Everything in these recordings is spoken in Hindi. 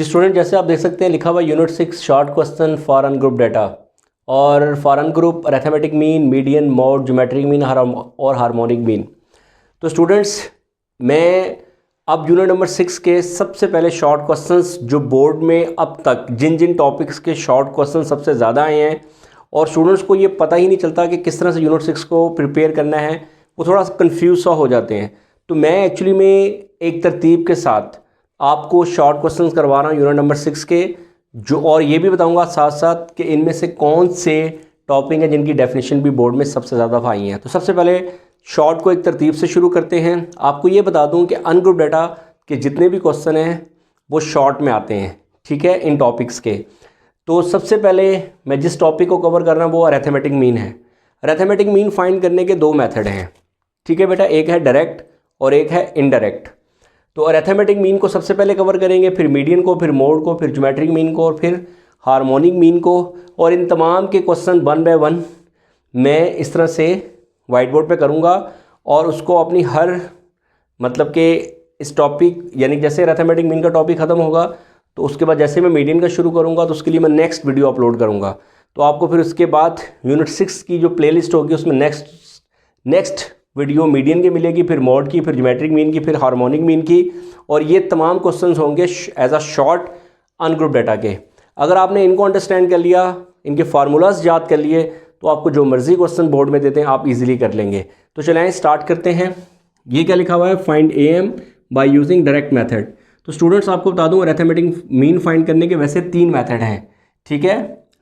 जी स्टूडेंट, जैसे आप देख सकते हैं लिखा हुआ unit 6 short question for ungroup data और for ungroup arithmetic mean, median, mode, geometric mean और हार्मोनिक मीन। तो स्टूडेंट्स, मैं अब यूनिट नंबर 6 के सबसे पहले शॉर्ट क्वेश्चंस जो बोर्ड में अब तक जिन जिन टॉपिक्स के शॉर्ट क्वेश्चन सबसे ज़्यादा आए हैं और स्टूडेंट्स को ये पता ही नहीं चलता कि किस तरह से यूनिट 6 को प्रिपेयर करना है, वो थोड़ा सा कन्फ्यूज सा हो जाते हैं। तो मैं एक्चुअली में एक तरतीब के साथ आपको शॉर्ट क्वेश्चंस करवा रहा हूँ यूनिट नंबर 6 के, जो और ये भी बताऊंगा साथ साथ कि इनमें से कौन से टॉपिक हैं जिनकी डेफिनेशन भी बोर्ड में सबसे ज़्यादा आई हैं। तो सबसे पहले शॉर्ट को एक तरतीब से शुरू करते हैं। आपको ये बता दूं कि अनग्रुप डाटा के जितने भी क्वेश्चन हैं वो शॉर्ट में आते हैं, ठीक है, इन टॉपिक्स के। तो सबसे पहले मैं जिस टॉपिक को कवर कर रहा हूँ वो अरिथमेटिक मीन है। अरिथमेटिक मीन फाइंड करने के दो मेथड हैं, ठीक है बेटा, एक है डायरेक्ट और एक है इनडायरेक्ट। तो अरिथमेटिक मीन को सबसे पहले कवर करेंगे, फिर मीडियन को, फिर मोड को, फिर ज्योमेट्रिक मीन को और फिर हार्मोनिक मीन को। और इन तमाम के क्वेश्चन 1 बाय 1 मैं इस तरह से वाइट बोर्ड पे करूँगा और उसको अपनी हर मतलब कि इस टॉपिक यानी जैसे अरिथमेटिक मीन का टॉपिक ख़त्म होगा तो उसके बाद जैसे मैं मीडियन का शुरू करूँगा तो उसके लिए मैं नेक्स्ट वीडियो अपलोड करूँगा। तो आपको फिर उसके बाद यूनिट 6 की जो प्लेलिस्ट होगी उसमें नेक्स्ट वीडियो मीडियन की मिलेगी, फिर मोड की, फिर ज्योमेट्रिक मीन की, फिर हार्मोनिक मीन की। और ये तमाम क्वेश्चंस होंगे as a short ungroup data के। अगर आपने इनको अंडरस्टैंड कर लिया, इनके फार्मूलाज याद कर लिए, तो आपको जो मर्जी क्वेश्चन बोर्ड में देते हैं आप इजीली कर लेंगे। तो चलें स्टार्ट करते हैं। ये क्या लिखा हुआ है, find AM by using direct method. तो स्टूडेंट्स आपको बता दूं अरिथमेटिक मीन फाइंड करने के वैसे 3 मेथड हैं, ठीक है,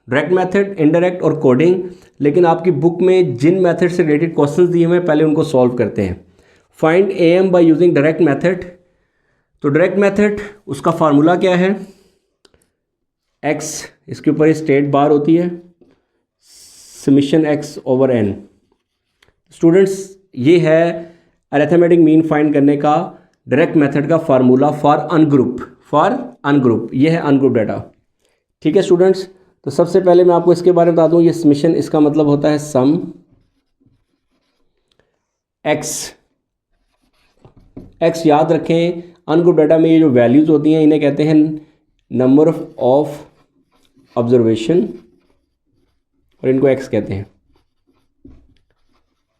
डायरेक्ट मेथड, इनडायरेक्ट और कोडिंग। लेकिन आपकी बुक में जिन मेथड से रिलेटेड क्वेश्चंस दिए हुए हैं पहले उनको सॉल्व करते हैं। Find AM by using direct method. तो डायरेक्ट मेथड उसका फार्मूला क्या है, x, इसके ऊपर स्टेट बार होती है, summation x over n। Students, ये है अरिथमेटिक मीन फाइंड करने का डायरेक्ट मेथड का फार्मूला फॉर अनग्रुप। ये है अनग्रुप डाटा, ठीक है स्टूडेंट्स। तो सबसे पहले मैं आपको इसके बारे में बता दूं, ये समेशन इसका मतलब होता है सम x याद रखें। अनग्रुप डाटा में ये जो वैल्यूज़ होती हैं इन्हें कहते हैं नंबर ऑफ ऑब्जर्वेशन और इनको x कहते हैं।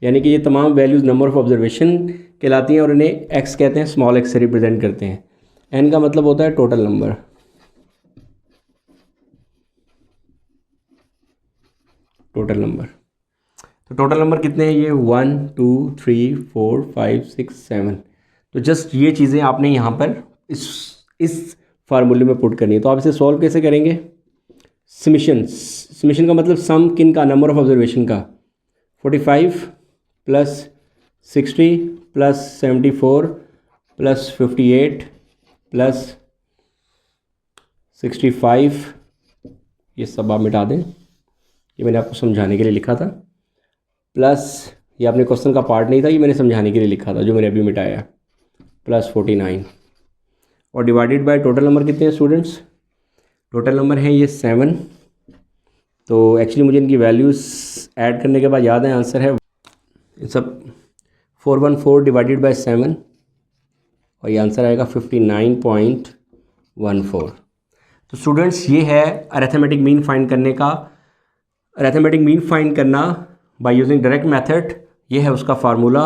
यानी कि ये तमाम वैल्यूज़ नंबर ऑफ ऑब्जर्वेशन कहलाती हैं और इन्हें x कहते हैं, स्मॉल x से रिप्रेजेंट करते हैं। n का मतलब होता है टोटल नंबर। तो टोटल नंबर कितने हैं ये, 1 2 3 4 5 6 7। तो जस्ट ये चीज़ें आपने यहाँ पर इस फार्मूले में पुट करनी है। तो आप इसे सॉल्व कैसे करेंगे, समेशन का मतलब सम किन का, नंबर ऑफ ऑब्जर्वेशन का। 45 प्लस 60 प्लस 74 प्लस 58 प्लस 65, ये सब आप मिटा दें, ये मैंने आपको समझाने के लिए लिखा था, प्लस ये आपने क्वेश्चन का पार्ट नहीं था, ये मैंने समझाने के लिए लिखा था जो मैंने अभी मिटाया, प्लस 49 और डिवाइडेड बाय टोटल नंबर कितने हैं स्टूडेंट्स, टोटल नंबर है ये 7। तो एक्चुअली मुझे इनकी वैल्यूज़ ऐड करने के बाद याद है आंसर है सब 414 डिवाइडेड बाय 7 और ये आंसर आएगा 59.14। तो स्टूडेंट्स, ये है अरिथमेटिक मीन फाइंड करने का, अरिथमेटिक मीन फाइंड करना बाय यूजिंग डायरेक्ट मेथड। ये है उसका फार्मूला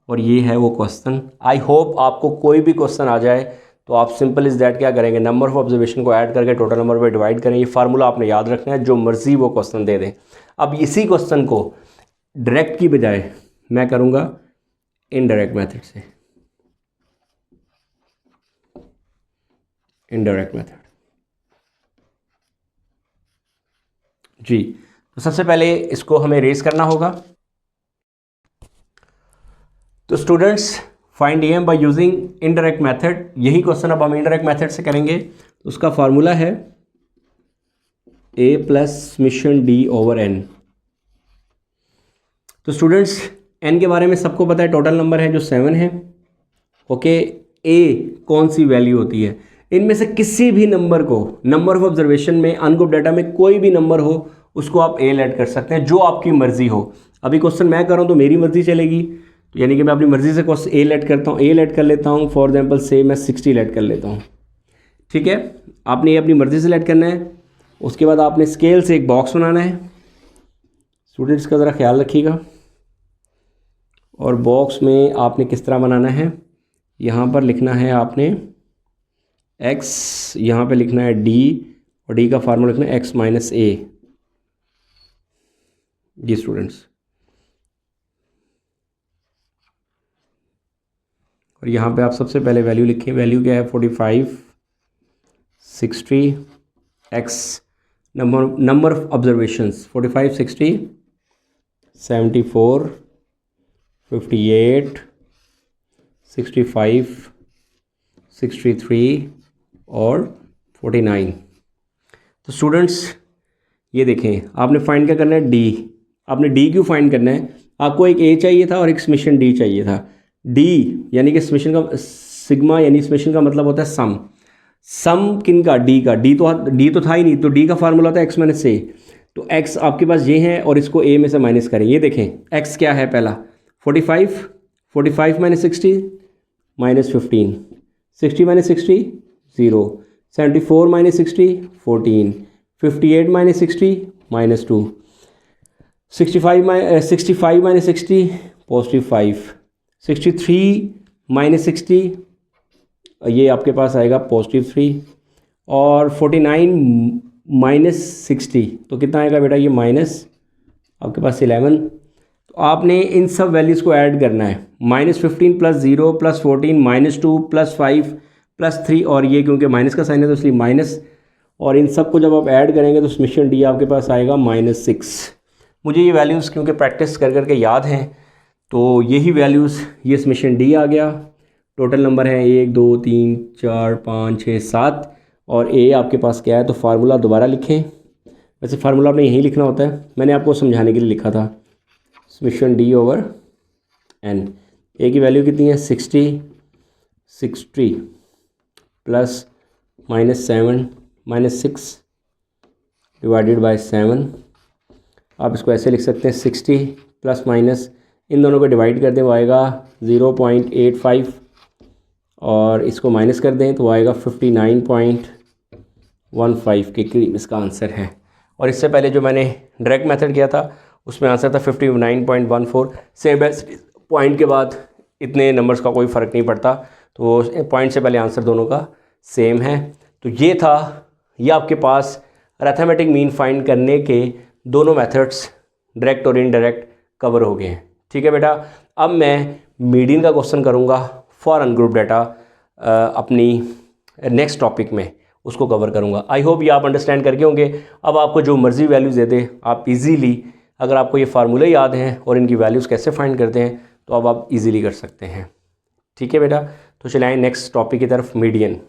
और ये है वो क्वेश्चन। आई होप आपको कोई भी क्वेश्चन आ जाए तो आप सिंपल इज़ दैट क्या करेंगे, नंबर ऑफ ऑब्जर्वेशन को ऐड करके टोटल नंबर पे डिवाइड करें। ये फार्मूला आपने याद रखना है, जो मर्जी वो क्वेश्चन दे दें। अब इसी क्वेश्चन को डायरेक्ट की बजाय मैं करूँगा इनडायरेक्ट मेथड से, इनडायरेक्ट मेथड जी। तो सबसे पहले इसको हमें रेस करना होगा। तो students, find AM by using indirect method, यही क्वेश्चन अब हम इनडायरेक्ट मेथड से करेंगे। तो उसका फार्मूला है A plus summation D over n। तो स्टूडेंट्स, n के बारे में सबको पता है, टोटल नंबर है जो 7 है, ओके। A कौन सी वैल्यू होती है, इनमें से किसी भी नंबर को, नंबर ऑफ ऑब्जर्वेशन में अनग्रुप डाटा में कोई भी नंबर हो उसको आप A ऐड कर सकते हैं, जो आपकी मर्जी हो। अभी क्वेश्चन मैं कर रहा हूँ तो मेरी मर्जी चलेगी, तो यानी कि मैं अपनी मर्जी से क्वेश्चन A ऐड करता हूँ, A ऐड कर लेता हूँ। फॉर एग्जांपल से मैं 60 ऐड कर लेता हूँ, ठीक है। आपने ये अपनी मर्ज़ी से सेलेक्ट करना है। उसके बाद आपने स्केल से एक बॉक्स बनाना है। स्टूडेंट्स का ज़रा ख्याल रखिएगा। और बॉक्स में आपने किस तरह बनाना है, यहाँ पर लिखना है आपने x, यहाँ पे लिखना है d और d का फार्मूला लिखना है x माइनस a। जी स्टूडेंट्स, और यहाँ पे आप सबसे पहले वैल्यू लिखें। वैल्यू क्या है 45, 60, x नंबर ऑफ ऑब्जर्वेशंस 45, 60, 74, 58, 65, 63 और 49। तो स्टूडेंट्स ये देखें, आपने फाइंड क्या करना है, d। आपने d क्यों फाइंड करना है, आपको एक a चाहिए था और एक समेशन d चाहिए था। d यानी कि समेशन का सिग्मा, यानी समेशन का मतलब होता है सम। सम किन का, d का। d तो था ही नहीं, तो d का फार्मूला होता है x माइनस a। तो x आपके पास ये है और इसको a में से माइनस करें। ये देखें x क्या है, पहला 45 minus 60 minus 15, 60 minus 60 0, 74 minus 60 14, 58 minus 60 minus 2, 65 minus 60 positive 5, 63 minus 60 ये आपके पास आएगा पॉजिटिव 3, और 49 माइनस 60 तो कितना आएगा बेटा, ये माइनस आपके पास 11। तो आपने इन सब वैल्यूज़ को ऐड करना है। -15 प्लस 0 प्लस 14 -2 प्लस 5 प्लस 3, और ये क्योंकि माइनस का साइन है तो इसलिए माइनस, और इन सब को जब आप ऐड करेंगे तो समेशन डी आपके पास आएगा -6। मुझे ये वैल्यूज़ क्योंकि प्रैक्टिस कर करके याद हैं, तो यही वैल्यूज़, ये समेशन डी आ गया। टोटल नंबर है 1 2 3 4 5 6 7, और ए आपके पास क्या है, तो फार्मूला दोबारा लिखें। वैसे फार्मूला आपने यहीं लिखना होता है, मैंने आपको समझाने के लिए लिखा था। समेशन डी ओवर एन, ए की वैल्यू कितनी है 60 प्लस -7 -6 डिवाइडेड बाय 7। आप इसको ऐसे लिख सकते हैं 60 प्लस माइनस, इन दोनों को डिवाइड कर दें वो आएगा 0.85, और इसको माइनस कर दें तो वो आएगा 59.15 के करीब इसका आंसर है। और इससे पहले जो मैंने डायरेक्ट मेथड किया था उसमें आंसर था 59.14। सेम पॉइंट के बाद इतने नंबर्स का कोई फ़र्क नहीं पड़ता, तो पॉइंट से पहले आंसर दोनों का सेम है। तो ये था, ये आपके पास अरिथमेटिक मीन फाइंड करने के दोनों मेथड्स डायरेक्ट और इनडायरेक्ट कवर हो गए हैं। ठीक है बेटा, अब मैं मीडियन का क्वेश्चन करूँगा फॉर अनग्रुप डाटा अपनी नेक्स्ट टॉपिक में, उसको कवर करूँगा। आई होप ये आप अंडरस्टैंड करके होंगे। अब आपको जो मर्ज़ी वैल्यूज़ दे दे, आप इजीली, अगर आपको ये फार्मूले याद हैं और इनकी वैल्यूज़ कैसे फाइंड करते हैं, तो अब आप इजीली कर सकते हैं। ठीक है बेटा, तो चलाएं नेक्स्ट टॉपिक की तरफ, मीडियन।